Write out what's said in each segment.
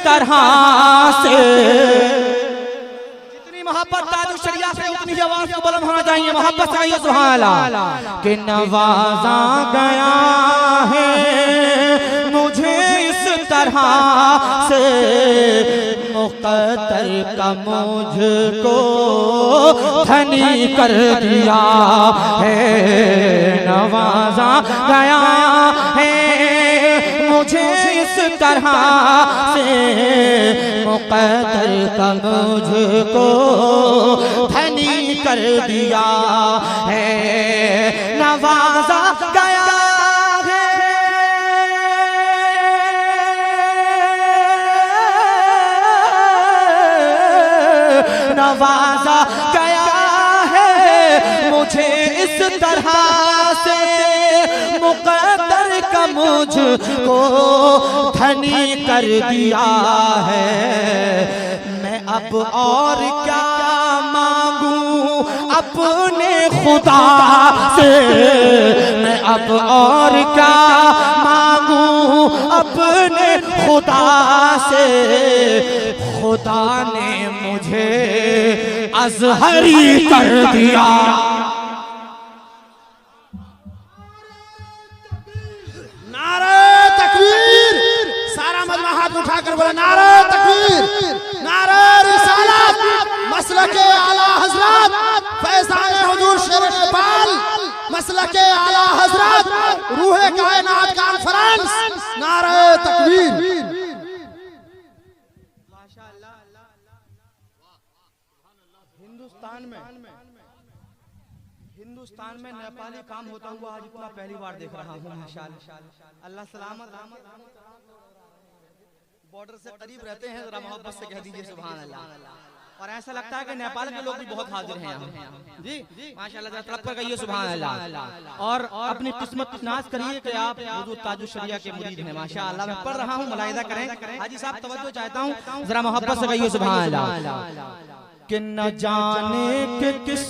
तरह से, जितनी मोहब्बत ताजुश शरिया से उतनी ही आवाज को बुलंद होना चाहिए। मोहब्बत से आइए सुभान अल्लाह। कि नवाजा गया है मुझे इस तरह से, मुक़द्दर का मुझको धनी कर दिया है। नवाजा गया है मुझे इस तरह से, मुक़द्दर का मुझको धनी कर दिया है। नवाजा गया है, नवाजा गया है मुझे इस तरह से, मुक़द्दर का मुझको धनी कर दिया है। मैं अब और क्या मांगूं अपने खुदा से, मैं अब और क्या मांगूं अपने खुदा से। खुदा ने मुझे अज़हरी कर दिया। नारे तकबीर, सारा मजमा हाथ उठाकर बोला नारे तकबीर, नारे रिसालत, मसलके आला हजरत फैज़ान हुजूर शेर नेपाल, मसलके आला हजरत रूहे कायनात कॉन्फ्रेंस, नारे तकबीर। हिंदुस्तान में नेपाली काम होता हुआ आज इतना पहली बार देख रहा हूँ माशाअल्लाह। अल्लाह सलामत। बॉर्डर से करीब रहते हैं, जरा मोहब्बत से कह दीजिए सुभान अल्लाह। और ऐसा लगता है कि नेपाल के लोग भी बहुत हाजिर हैं यहाँ जी माशाअल्लाह। जरा तड़प कर कहिए सुभान अल्लाह। और अपनी किस्मत नाज करिए कि आप हुजूर ताजुश शरिया के मुरीद हैं माशाअल्लाह। मैं पढ़ रहा हूँ, मुलाहिजा करें। हाजी साहब तवज्जो चाहता हूँ, जरा मोहब्बत से कहिए सुभान अल्लाह। कि न जाने के किस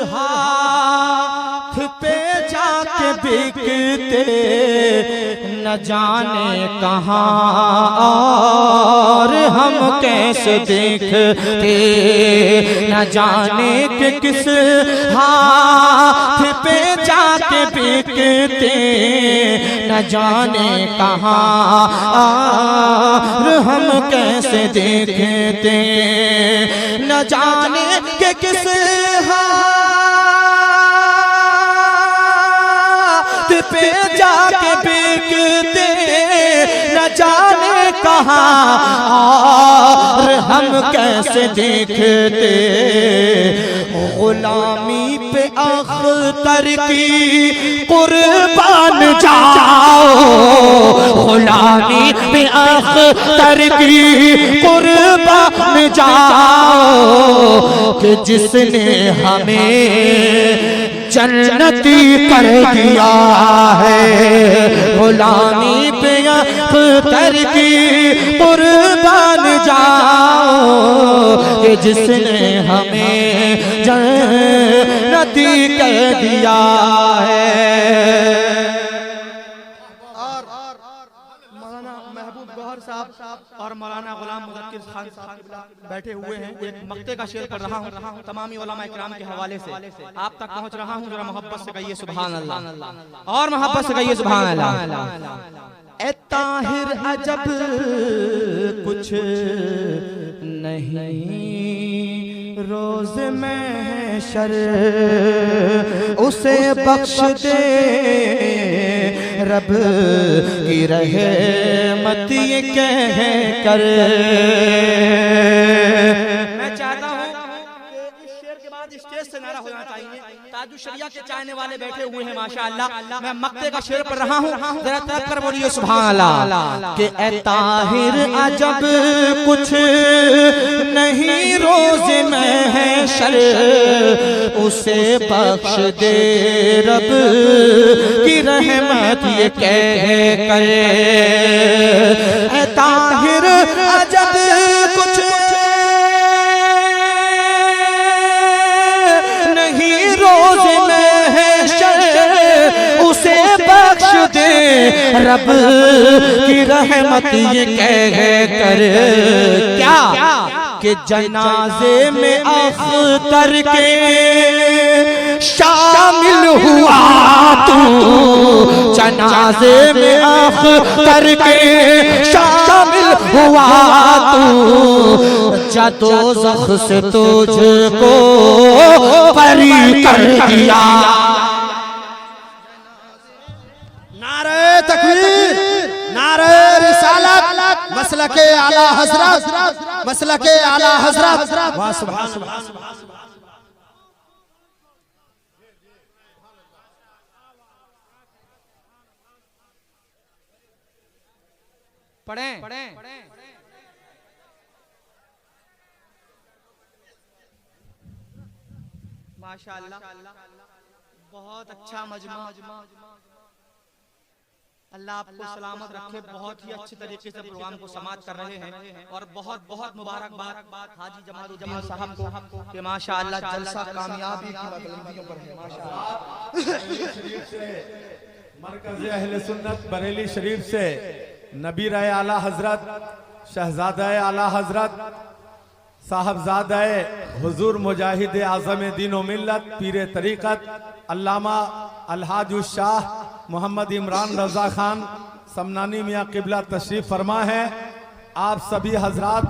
हाथ पे जाके बिकते, न जाने कहाँ और हम कैसे देखते, न जाने के किस हाथ पे जाके बिकते, न जाने कहाँ और हम कैसे देखते, न जाने के किस हाथ पे जाके बिकते, न जाने कहाँ और हम कैसे देखते। गुलामी पे अख्तर की कुर्बान जाओ, गुलामी पे अख्तर की कुर्बान जाओ, कि जिसने हमें जन्नती कर दिया है। गुलामी पे अख्तर की कुर्बान जाओ, कि जिसने हमें जन्नती कर दिया है। और मौलाना गुलाम मुज़क्किर खान साहब बैठे हुए हैं। एक मक्ते का शेर पढ़ रहा हूँ तमामी उलमा इकराम के हवाले से आप तक पहुँच रहा हूँ। जरा मोहब्बत से कहिए सुभान अल्लाह, और मोहब्बत से कहिए सुभान अल्लाह। ए ताहिर अजब कुछ नहीं रोज महशर, उसे बख्श दे रब की रहमत ये कह कर। मैं चाहता हूँ कि इस शेर के बाद स्टेज से नारा होना चाहिए। ताजुश शरिया के चाहने वाले बैठे हुए हैं माशाअल्लाह। मैं मक्ते का शेर पढ़ रहा हूँ, जरा तरफ कर बोलिए सुभान अल्लाह। कि ए ताहिर अजब कुछ नहीं रोज महशर, उसे बख्श दे रब की रहमत ये कह कर। ए ताहिर अजब कुछ नहीं रोज महशर, उसे बख्श दे रब की रहमत ये कह कर क्या कि जनाजे में अख्तर के शामिल हुआ तू, जनाजे में अख्तर के शामिल हुआ तू, जदोज़ख से तुझको बरी कर दिया। नारे तकबीर, नारे रिसालत, मसलके आला हजरत, मसलके आला हजरत। वाह सुभान अल्लाह। पढ़ें माशाअल्लाह, बहुत अच्छा मजमा। अल्लाह आपको सलामत रखे। बहुत ही अच्छे तरीके से प्रोग्राम को समाप्त कर रहे हैं और बहुत बहुत मुबारकबाद हाजी जमालुद्दीन साहब को कि माशाअल्लाह जलसा कामयाबी की बुलंदियों पर है माशाअल्लाह। मरकज़ अहले सुन्नत बरेली शरीफ से नबीर आला हजरत, शहजादा आला हजरत, साहबजादा हुजूर मुजाहिद आज़म दीन व मिल्लत, पीर तरीक़त अल्लामा अलहाज शाह मोहम्मद इमरान रजा खान समनानी मियाँ किबला तशरीफ फरमा है। आप सभी हजरात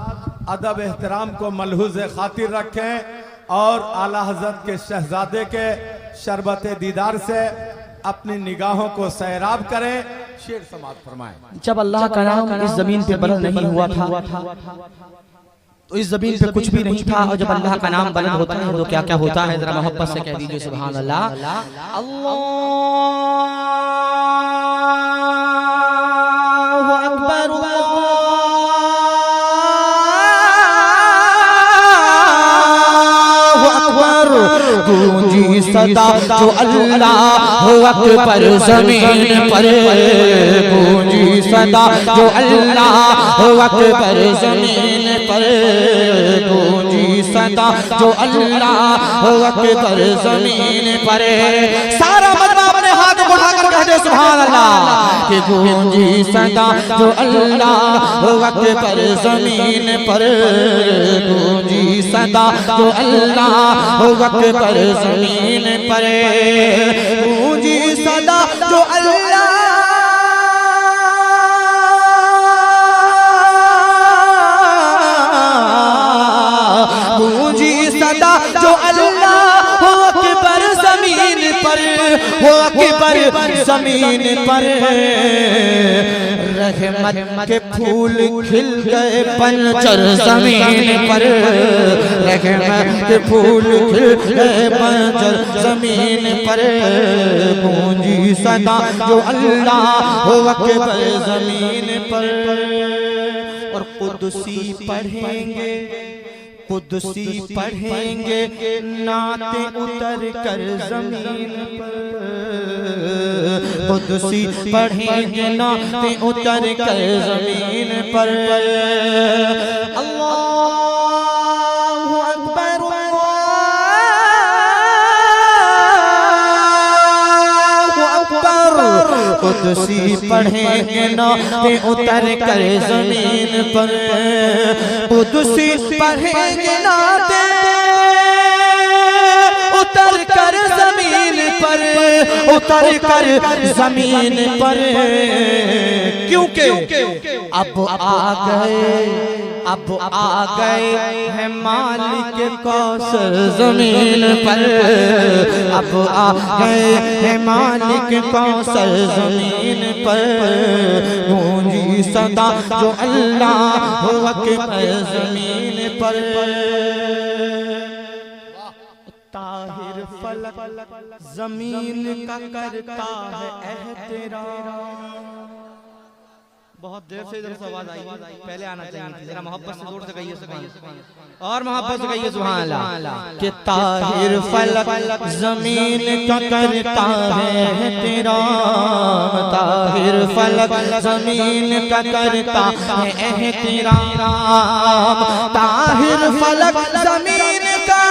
अदब एहतराम को मलहूज़ खातिर रखें और आला हजरत के शहजादे के शरबत दीदार से अपनी निगाहों को सैराब करें। शेर समात फरमाएं। जब अल्लाह का नाम इस जमीन पे बुलंद नहीं हुआ था तो इस जमीन पे कुछ भी नहीं था, और जब अल्लाह का नाम बुलंद होता है तो क्या क्या होता है, जरा मोहब्बत से कह दीजिए सुभान अल्लाह। अल्लाहु अकबर, अल्लाहु अकबर। गूंजी सदा जो अल्लाह अकबर ज़मीन पर, गूंजी सदा जो अल्लाह अकबर ज़मीन पर, गूंजी सदा जो अल्लाह अकबर ज़मीन पर। सारा मजमा अपने हाथ उठाकर कह दे सुभान अल्लाह कि गूंजी सदा जो अल्लाह अकबर ज़मीन पर, गूंजी सदा जो अल्लाह अकबर ज़मीन पर, गूंजी सदा जो अल्लाह जो अल्लाह अकबर ज़मीन पर, हो अकबर ज़मीन पर। रहमत के फूल खिल गए पंजर ज़मीन पर, रहमत के फूल खिल गए पंजर ज़मीन पर। गूंजी सदा जो अल्लाह अकबर ज़मीन पर। और कुदसी पढ़ेंगे, कुदसी पढ़ेंगे नाते उतर कर ज़मीन पर, कुदसी पढ़ेंगे नाते उतर कर ज़मीन पर। अल्लाहु अकबर, अल्लाहु अकबर। कुदसी पढ़ेंगे नाते उतर कर ज़मीन पर, कुदसी पढ़ेंगे नाते उतर कर ज़मीन पर, उतर कर ज़मीन पर। क्योंकि अब आ गए हैं मालिक कौसर ज़मीन पर, अब आ गए हैं मालिक कौसर ज़मीन पर। गूंजी सदा जो अल्लाह अकबर ज़मीन पर। ताहिर फलक ज़मीन का करता है एहतराम। बहुत देर से इधर से आवाज आई, पहले आना चाहिए थी। जरा मोहब्बत से जोर से कहिए सुभान अल्लाह, और मोहब्बत से कहिए सुभान अल्लाह। कि ताहिर फलक ज़मीन का करता है एहतराम, ताहिर फलक ज़मीन का करता है एहतराम, ताहिर फलक ज़मीन का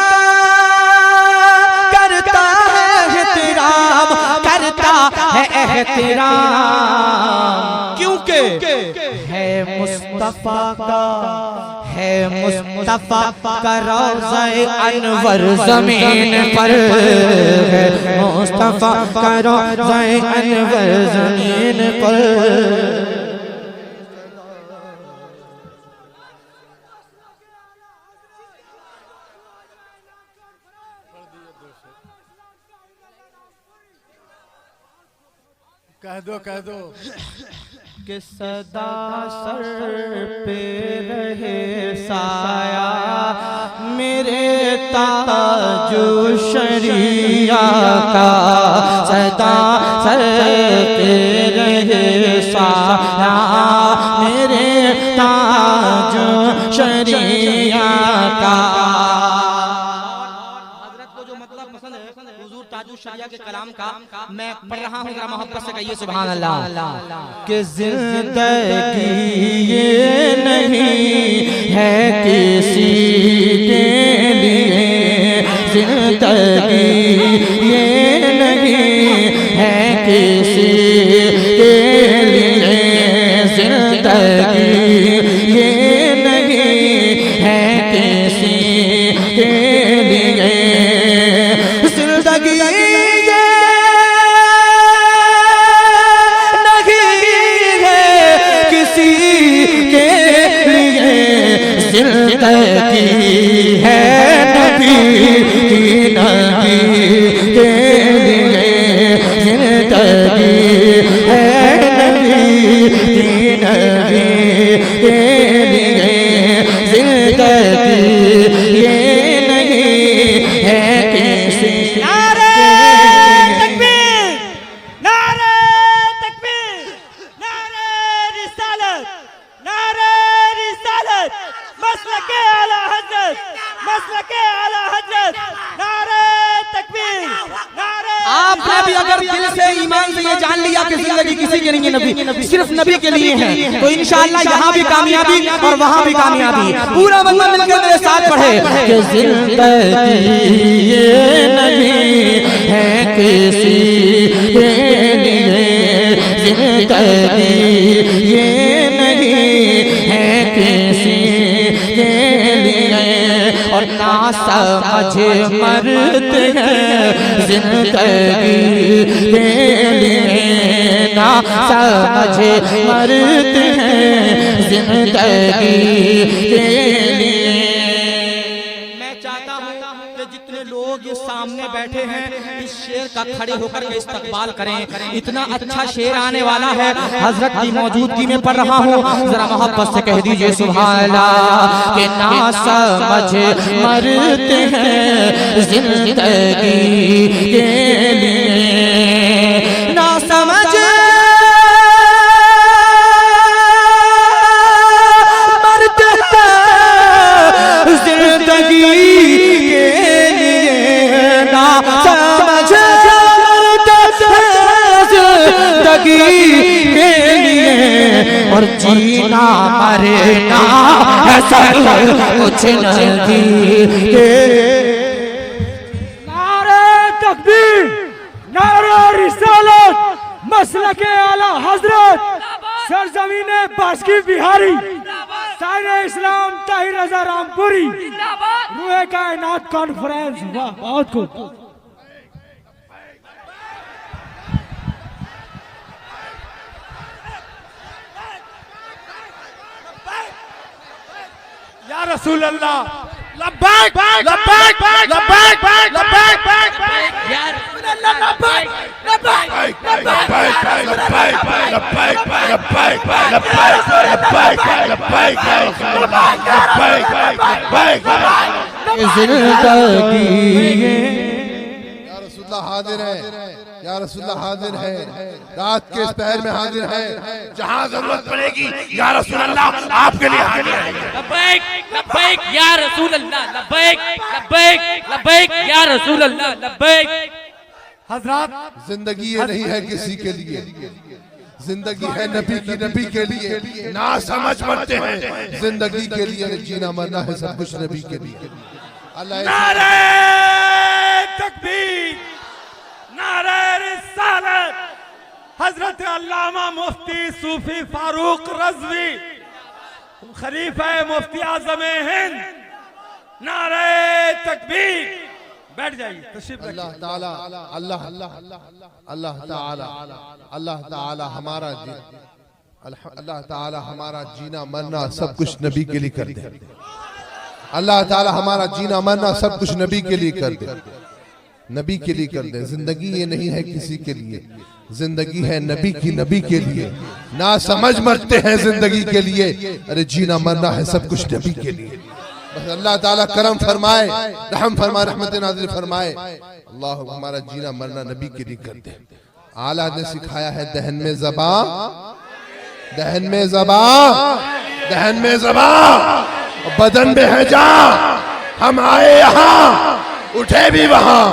करता है एहतराम, करता करता है एहतराम, क्योंकि है मुस्तफा का, है मुस्तफा का रोज़े अनवर ज़मीन पर, है मुस्तफा का रोज़े अनवर ज़मीन पर। कह दो कि सदा सर पे रहे साया मेरे ताजो शरिया का, सदा सर पे रहे साया मेरे ताजो शरिया का। शरिया के कलाम का मैं पढ़ रहा हूँ, जरा मोहब्बत से कहिए सुभान अल्लाह। कि जिंदगी ये नहीं है किसी के लिए, जिंदगी ये नहीं है किसी के लिए, जिंदगी ये नहीं है किसी के लिए, जिंदगी है नबी की, नबी के लिए जिंदगी है, नबी की, नबी के लिए जिंदगी ये नहीं है किसी। नारे तकबीर, नारे तकबीर, नारे रिसालत, नारे रिसालत, मसलके आला हज़रत, मसलके आला हज़रत, नारे तकबीर, नारे। आपने भी अगर दिल से ईमान से ये जान लिया कि जिंदगी किसी के नहीं है, नबी सिर्फ नबी के लिए है, तो इंशाअल्लाह यहाँ भी कामयाबी और वहाँ भी कामयाबी। पूरा बंदा मिलकर मेरे साथ पढ़े कि जिंदगी ये नहीं है किसी के लिए, जिंदगी ये नहीं है किसी के लिए, और ना समझ मरते हैं जिंदगी के लिए, ना समझ मरते हैं जिंदगी के लिए। मैं चाहता हूँ कि जितने लोग ये सामने बैठे हैं इस शेर का खड़े होकर के इस्तकबाल करें। इतना अच्छा शेर आने वाला है, हजरत की मौजूदगी में पढ़ रहा हूँ, जरा मोहब्बत से कह दीजिए सुभान अल्लाह। कि ना समझ मरते हैं जिंदगी के लिए, ना समझ मरते हैं जिंदगी के लिए, ना समझ जिंदगी के लिए, और जीना मरना है सब कुछ नहीं। नारे तकबीर, नारे रिसालत, मसलके आला हजरत, सरजमीने बासकी बिहारी, साहिर इस्लाम ताहिर रजा रामपुरी, रूहे कायनात कॉन्फ्रेंस। वाह बहुत खूब। या रसूल अल्लाह, लब्बैक लब्बैक लब्बैक लब्बैक या रसूल अल्लाह, लब्बैक लब्बैक लब्बैक लब्बैक लब्बैक लब्बैक लब्बैक लब्बैक जिंदगी या रसूलुल्लाह हाजिर है, या रसूलुल्लाह हाजिर है, रात के इस पहर में हाजिर है, जहाँ जरूरत पड़ेगी या रसूल अल्लाह आपके लिए हाजिर है। लब्बैक लब्बैक या रसूल अल्लाह, लब्बैक लब्बैक लब्बैक या रसूल अल्लाह, लब्बैक। हजरत जिंदगी ये नहीं है किसी के लिए, जिंदगी है नबी की, नबी के लिए। ना समझ मरते हैं जिंदगी के लिए जीना मरना है सब कुछ नबी के लिए। अल्लाह नारे तकबीर, नारे रिसालत हजरत अल्लामा मुफ्ती सूफी फारूक रज़वी खलीफा मुफ्ती आज़म हिंद। नारे तकबीर। बैठ जाइए, तशरीफ रखिए। अल्लाह ताला अल्लाह अल्लाह अल्लाह ताला अल्लाह ताला हमारा अल्लाह ताला हमारा जीना मरना सब कुछ नबी के लिए कर दे। अल्लाह ताला हमारा जीना मरना सब कुछ नबी के लिए कर दे, नबी के लिए कर दे। जिंदगी ये नहीं है किसी के लिए, जिंदगी है नबी की, नबी के लिए। ना समझ मरते हैं जिंदगी के लिए, अरे जीना मरना है सब कुछ नबी के लिए। बस अल्लाह ताला करम फरमाए, रहम फरमाए, रहमत नाज़िल फरमाए। अल्लाह हमारा जीना मरना नबी के लिए कर दे। आला ने सिखाया है दहन में ज़बां, दहन में ज़बां, दहन में ज़बां, बदन में है जान। हम आए यहाँ उठे भी वहाँ,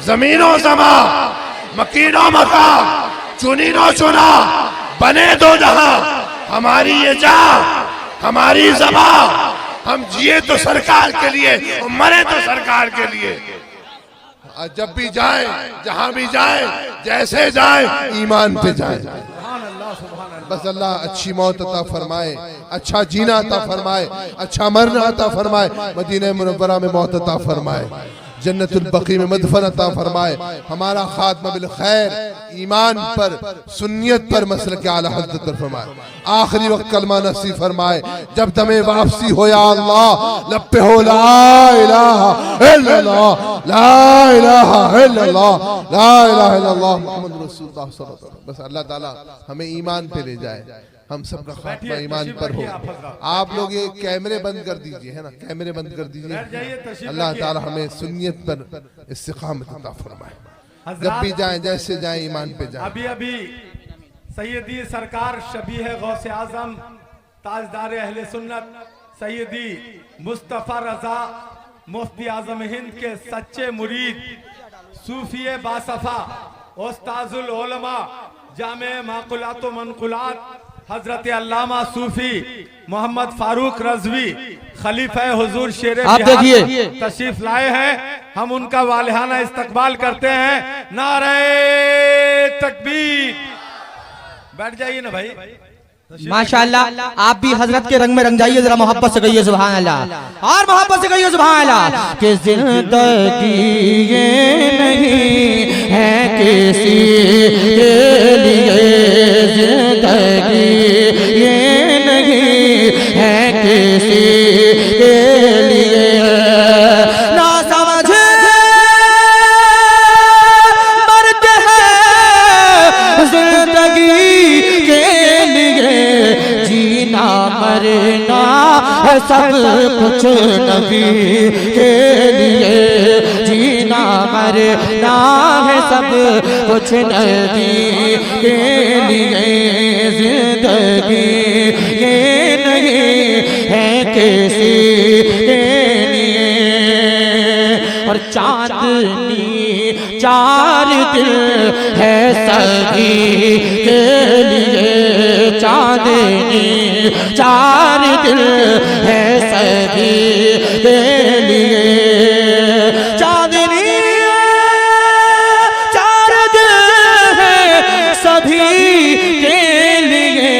जमीनों जमा मकीनों मका, चुनीनो चुना बने दो जहां। हमारी ये जान, हमारी ज़बां, हम जिए तो सरकार के लिए और मरे तो सरकार के लिए। जब भी जाए, जहां भी जाए, जैसे जाए, ईमान पे जाए। बस अल्लाह अच्छी मौत अता फरमाए, अच्छा जीना अता फरमाए, अच्छा मरना अता फरमाए, मदीने मुनव्वरा में मौत अता फरमाए, जन्नतुल बकी में मदफन अता फरमाए। हमारा खात्मा बिल खैर, ईमान पर, सुन्नियत पर मसलक आला हज़रत पर फरमाए। आखिरी वक्त कलमा नसीब फरमाए। जब दमे वापसी हो या अल्लाह, लब पे हो ला इलाहा इल्लल्लाह, ला इलाहा इल्लल्लाह, ला इलाहा इल्लल्लाह मुहम्मद रसूलुल्लाह सल्लल्लाहु अलैहि वसल्लम। बस अल्लाह ताला हमें ईमान पे ले जाए, हम सबका खात्मा ईमान पर हो। आप लोग ये कैमरे बंद कर दीजिए, है ना, कैमरे बंद कर दीजिए। अल्लाह ताला हमें सुन्नियत पर इस्तिकामत अता फरमाए। जब भी जाएं, जैसे जाएं, ईमान पे जाएं। अभी अभी सैयदी सरकार शबीह गौसे आजम ताजदार अहले सुन्नत सैयदी मुस्तफ़ा रजा मुफ्ती आजम हिंद के सच्चे मुरीद सूफिए बासफा उस्ताजुल उलमा जामे माकुलात व मनकुलात हजरत अल्लामा सूफी मोहम्मद फारूक रज़वी खलीफा हुजूर शेर आप देखिए तशरीफ लाए हैं। हम उनका वालिहाना इस्तकबाल करते हैं। नारे तकबीर। बैठ जाइए ना भाई। माशाअल्लाह, आप भी हजरत के रंग में रंग जाइए, जरा मोहब्बत से कहिए सुभान अल्लाह, और मोहब्बत से कहिए सुभान अल्लाह। कि जिंदगी ये नहीं है किसी के लिए, जिंदगी ये नहीं है किसी के लिए, ना समझ मरते हैं जिंदगी के लिए, जीना मरना है सब कुछ नबी के लिए, जीना मरना है सब कुछ नबी के लिए, जिंदगी ये नहीं है किसी के लिए। और चांदनी चार दिल है सभी के लिए, चांदनी चार दिल है सभी के लिए, चांदनी चार दिल है सभी के लिए।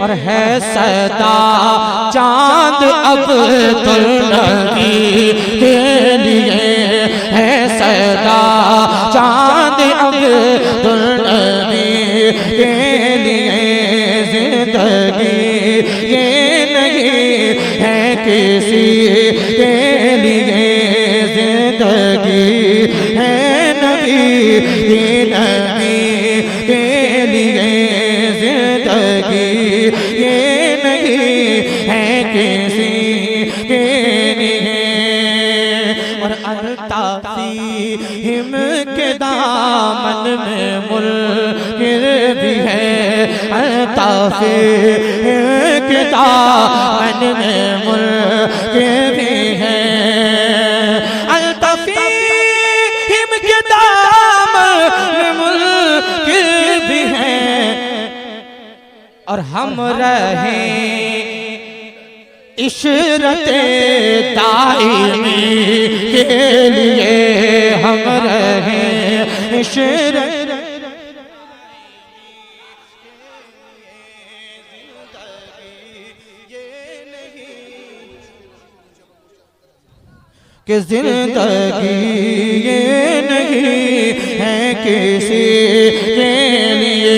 और है सदा चांद अब्दुल नबी के लिए, है सदा चांद अब्दुल नबी के लिए, जिंदगी ये नहीं है किसी के लिए, जिंदगी है नबी की, नबी के लिए, जिंदगी ये नहीं है किसी के लिए। और अल्ताफ़ीम के दामन में मुल्किर भी है, अल्ताफ़ीम के दामन में मुल्किर भी है, अल्ताफ़ीम के दामन में मुल्किर भी है। और हम रहें इशरते दाइमी के लिए, हम रहें शेर कि जिंदगी ये नहीं है किसी के लिए।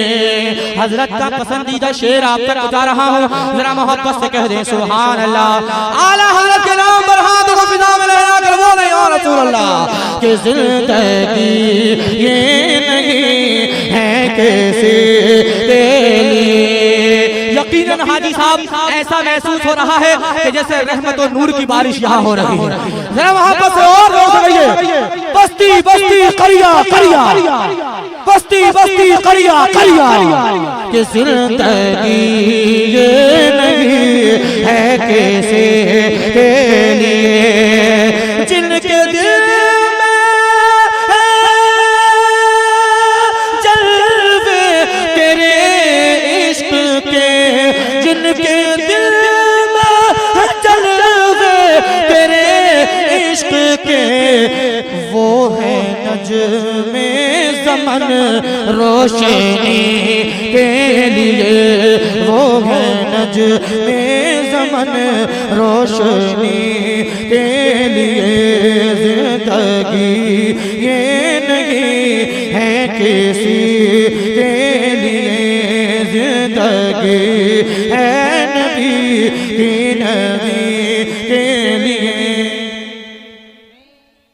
हजरत का पसंदीदा शेर आप तक बता रहा हूँ, जरा मोहब्बत से कह दें सुभान अल्लाह। आला हज़रत के नाम पर हाथों को फिजा में लहरा कर बोले या रसूल अल्लाह कि जिंदगी ये नहीं है किसी के लिए। यकीनन हाजी साहब ऐसा महसूस हो रहा है कि जैसे रहमत और नूर की बारिश यहाँ हो रही है। जरा मोहब्बत से और जोर से कहिए, बस्ती बस्ती करिया करिया, बस्ती बस्ती करिया करिया। कि जिंदगी ये नहीं है किसी के लिए। जिनके दिल में जलवे तेरे इश्क के, जिनके दिल में जलवे तेरे इश्क के, वो है नजमे ज़मन रोशनी के लिए। वो है नजमे ज़मन रोशनी के लिए। जिंदगी ये नहीं है किसी के लिए। जिंदगी है नबी की नबी के लिए।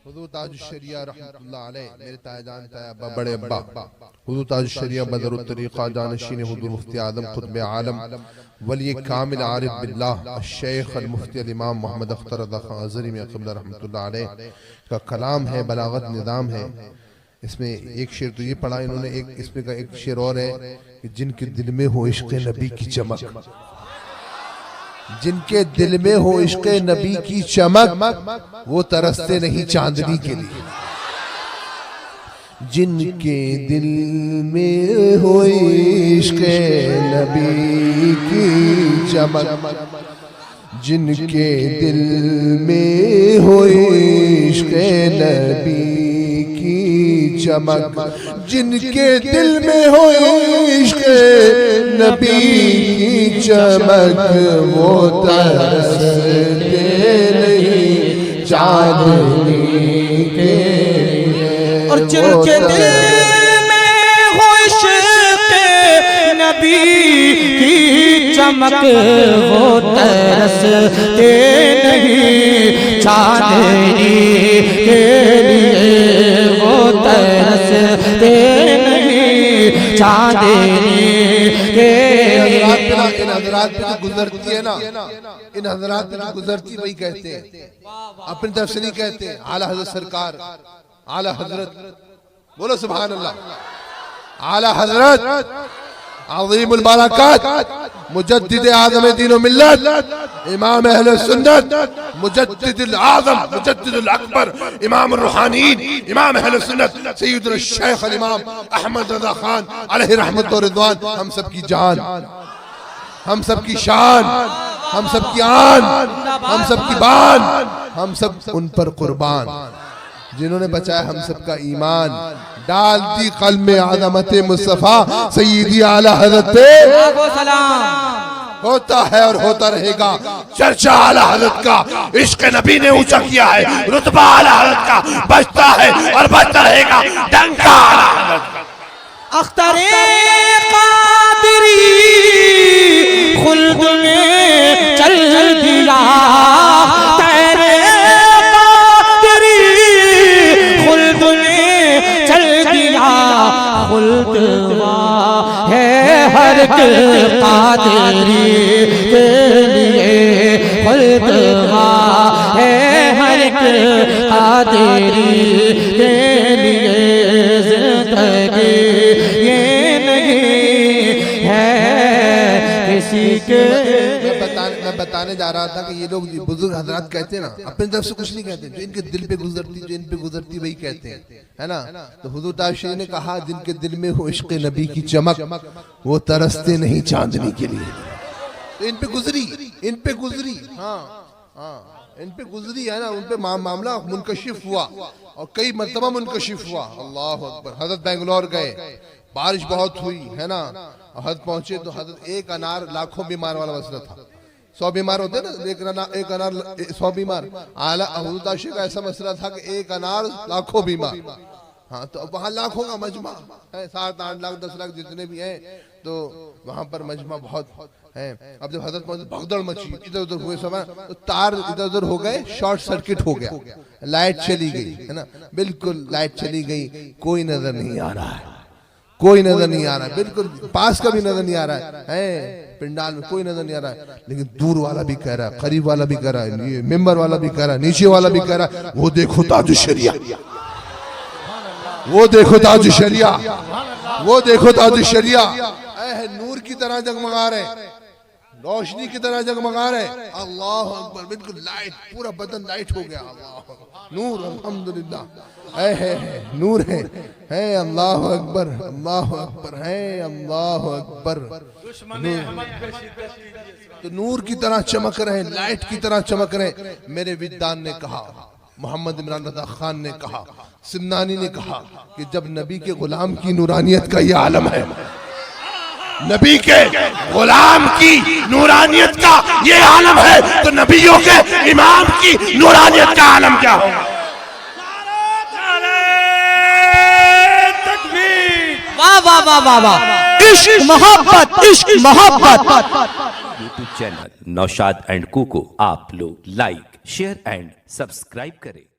हुजूर ताज शरिया रहमतुल्लाह अलैह, मेरे तायाजान तायाबा बड़े अब्बा हुजूर ताज शरिया बदरुत तरीक़ा जानशीन हुजूर मुफ्ती आदम खुतबे आलम वली कामिल आरिफ बिल्लाह शेख अल मुफ्ती अल इमाम मोहम्मद अख्तर रज़ा खान अज़हरी में क़िबला रहमतुल्लाह अलैह का कलाम है, बलागत निज़ाम है। इसमें एक शेर तो ये पढ़ा इन्होंने, एक इसमें का एक शेर और है कि जिनके दिल में हो इश्क़ नबी की चमक, जिनके दिल में हो इश्क़ नबी की चमक, वो तरसते नहीं चांदनी के लिए। जिनके दिल में हो इश्क़ नबी की चमक, जिनके दिल में हो इश्क़ नबी की चमक, जिनके दिल में हो इश्क़ नबी की चमक, वो तरसते नहीं चांदनी के। और जिनके दिल में हो इश्क़ नबी की चमक, वो तरसते नहीं चांदनी के लिए। वो तरसते नहीं चांदनी के लिए। इन हज़रात पे जो गुजरती है ना, इन हज़रात पे जो गुजरती वही कहते हैं, अपनी तरफ से नहीं कहते। आला हज़रत सरकार, आला हज़रत, बोलो सुभान अल्लाह। आला हज़रत अज़ीमुल बरक़ात मुजद्दिद आज़म दीन व मिल्लत इमाम अहले सुन्नत मुजद्दिदुल आज़म मुजद्दिदुल अकबर इमाम रूहानीन इमाम अहले सुन्नत सय्यदुना शेख अल इमाम अहमद रज़ा खान अलैहि रहमत व रिज़वान, हम सब की जान, हम सब की शान, हम सब की आन, हम सब की बान, हम सब उन पर कुर्बान जिन्होंने बचाया हम सबका ईमान, डाल दी कल्ब में आज़मत मुस्तफ़ा सय्यदी आला हज़रत पे होता है और होता रहेगा चर्चा आला हज़रत का। इश्क़ नबी ने ऊंचा किया है, रुतबा आला हज़रत का बचता है और बचता रहेगा डंका आला हज़रत का। अख्तरे क़ादिरी खुल्द में चल दिया, तेरे क़ादिरी खुल्द में चल दिया। खुल्द है हर क़ादिरी के लिए, खुल्द है हर क़ादिरी के लिए। जिंदगी ये नहीं है किसी के। मैं बताने जा रहा था कि ये लोग बुजुर्ग हजरात कहते हैं ना, अपनी तरफ से कुछ नहीं कहते, जो इनके दिल पे गुजरती, जो इन पे गुजरती वही कहते हैं, है ना। तो हुजूर ताशरी ने कहा जिनके दिल में हो इश्क़ नबी की चमक, वो तरसते नहीं चांदनी के लिए। तो इन पे गुजरी, इन पे गुजरी। हाँ हाँ, इन पे गुजरी है ना, उन पे मामला मुनकशिफ हुआ और कई मरतबा मुनकशिफ हुआ। अल्लाह अकबर। हजरत बेंगलोर गए, बारिश बहुत हुई है ना, हजरत पहुंचे तो हजरत एक अनार लाखों बीमार वाला मसला था। 100 बीमार होते ना, एक अनार 100 बीमार। आला हजरत आशिक का ऐसा मसला था कि एक अनार लाखों बीमार। हाँ, तो वहाँ लाखों का मजमा है, 7, 8 लाख 10 लाख जितने भी हैं, तो वहाँ पर मजमा बहुत है। अब जब हजरत पहुंचे भगदड़ मची, इधर उधर हुए समय तो तार इधर उधर हो गए, शॉर्ट सर्किट हो गया, लाइट चली गई है ना, बिल्कुल लाइट चली गई, कोई नजर नहीं आ रहा है, कोई नजर नहीं आ रहा है, बिल्कुल पास का भी नजर नहीं आ रहा है, पिंडाल में कोई नजर नहीं आ रहा है। लेकिन दूर वाला भी कह रहा है, करीब वाला भी कह रहा है, मेंबर वाला भी कह रहा है, नीचे वाला भी कह रहा है, वो देखो ताज शरिया, वो देखो ताज शरिया, वो देखो ताज शरिया, नूर की तरह जगमगा रहे, रोशनी की तरह जगमगा रहे। अल्लाह अकबर। बिल्कुल लाइट, पूरा बदन लाइट हो गया। अल्लाह नूर, अल्हम्दुलिल्लाह है नूर है। अल्लाह अकबर, अल्लाह अकबर है, अल्लाह अकबर। तो नूर की तरह चमक रहे, लाइट की तरह चमक रहे। मेरे विद्वान ने कहा, मोहम्मद इमरान रजा खान ने कहा, सिमनानी ने कहा कि जब नबी के गुलाम की नूरानियत का यह आलम है, नबी के गुलाम की नूरानियत का ये आलम है, तो नबियों के इमाम की नूरानियत का आलम क्या होगा? वाह वाह वाह वाह वाह। इश्क मोहब्बत, इश्क मोहब्बत। यूट्यूब चैनल नौशाद एंड कुको आप लोग लाइक शेयर एंड सब्सक्राइब करें।